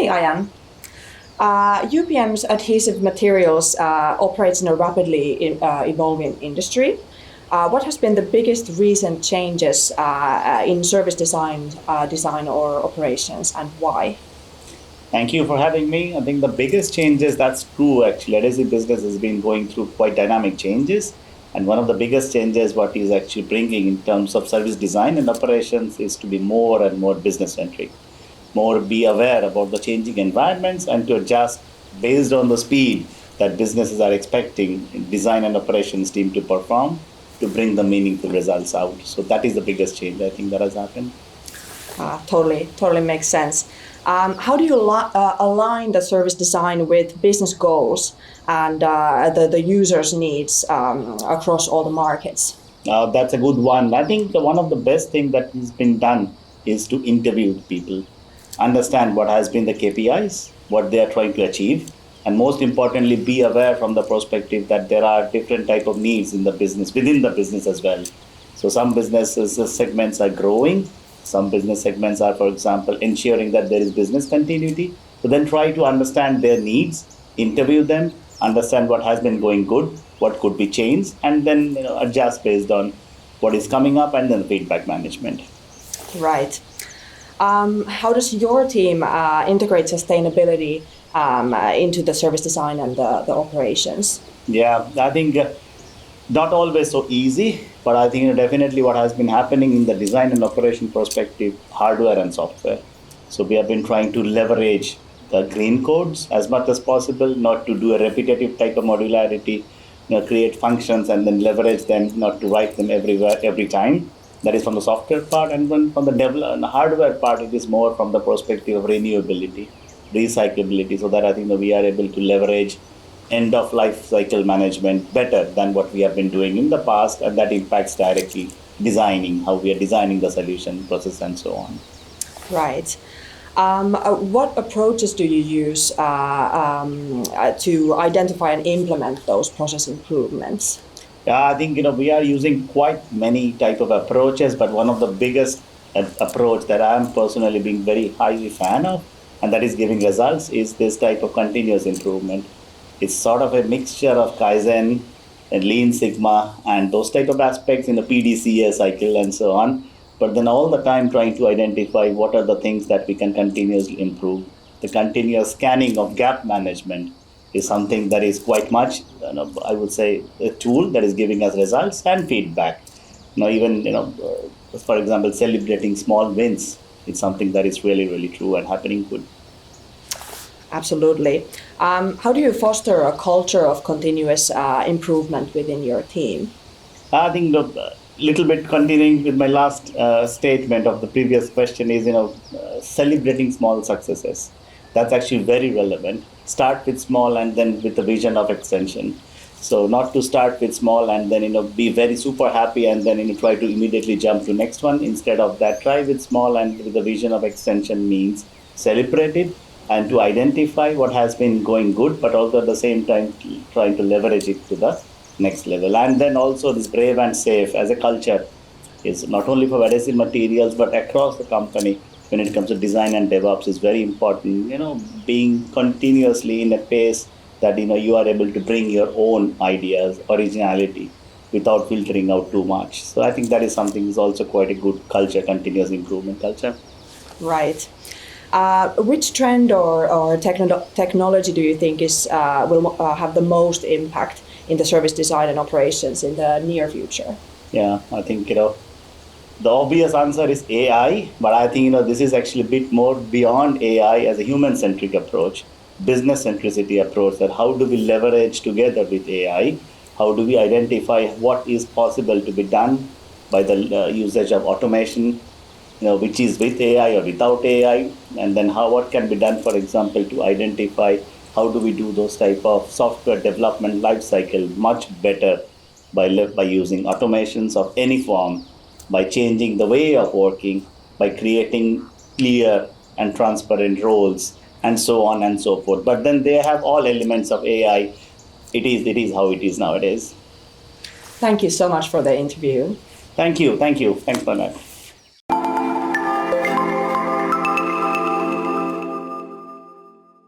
Hey, Ayan. UPM's Adhesive Materials operates in a rapidly evolving industry. What has been the biggest recent changes in service design or operations, and why? Thank you for having me. I think the biggest changes, that's true actually. Adhesive business has been going through quite dynamic changes. And one of the biggest changes, what is actually bringing in terms of service design and operations, is to be more and more business centric. More be aware about the changing environments and to adjust based on the speed that businesses are expecting design and operations team to perform to bring the meaningful results out. So that is the biggest change I think that has happened. Totally makes sense. How do you align the service design with business goals and the user's needs across all the markets? That's a good one. I think one of the best things that has been done is to interview people, understand what has been the KPIs, what they are trying to achieve, and most importantly, be aware from the perspective that there are different type of needs in the business, within the business as well. So some businesses segments are growing. Some business segments are, for example, ensuring that there is business continuity. So then try to understand their needs, interview them, understand what has been going good, what could be changed, and then adjust based on what is coming up, and then feedback management. Right. How does your team integrate sustainability into the service design and the operations? Yeah, I think not always so easy, but I think definitely what has been happening in the design and operation perspective, hardware and software. So we have been trying to leverage the green codes as much as possible, not to do a repetitive type of modularity, create functions and then leverage them, not to write them everywhere every time. That is from the software part, and then from the hardware part, it is more from the perspective of renewability, recyclability, so that I think that we are able to leverage end of life cycle management better than what we have been doing in the past, and that impacts directly designing, how we are designing the solution process and so on. Right. What approaches do you use to identify and implement those process improvements? Yeah, I think we are using quite many type of approaches, but one of the biggest approach that I am personally being very highly fan of, and that is giving results, is this type of continuous improvement. It's sort of a mixture of Kaizen and Lean Sigma and those type of aspects in the PDCA cycle and so on. But then all the time trying to identify what are the things that we can continuously improve. The continuous scanning of gap management is something that is quite much, I would say, a tool that is giving us results and feedback. Even, for example, celebrating small wins is something that is really, really true and happening good. Absolutely. How do you foster a culture of continuous improvement within your team? I think a little bit continuing with my last statement of the previous question is, celebrating small successes. That's actually very relevant. Start with small and then with the vision of extension. So not to start with small and then be very super happy and then try to immediately jump to next one. Instead of that, try with small and with the vision of extension means celebrate it and to identify what has been going good, but also at the same time trying to leverage it to the next level. And then also this brave and safe as a culture is not only for adhesive materials but across the company. When it comes to design and DevOps is very important, being continuously in a pace that, you are able to bring your own ideas, originality without filtering out too much. So I think that is something is also quite a good culture, continuous improvement culture. Right. Which trend or technology do you think will have the most impact in the service design and operations in the near future? Yeah, I think, the obvious answer is AI, but I think this is actually a bit more beyond AI as a human-centric approach, business centricity approach. That how do we leverage together with AI? How do we identify what is possible to be done by the usage of automation, which is with AI or without AI, and then what can be done, for example, to identify how do we do those type of software development life cycle much better by using automations of any form, by changing the way of working, by creating clear and transparent roles, and so on and so forth. But then they have all elements of AI. It is how it is nowadays. Thank you so much for the interview. Thank you. Thanks for that.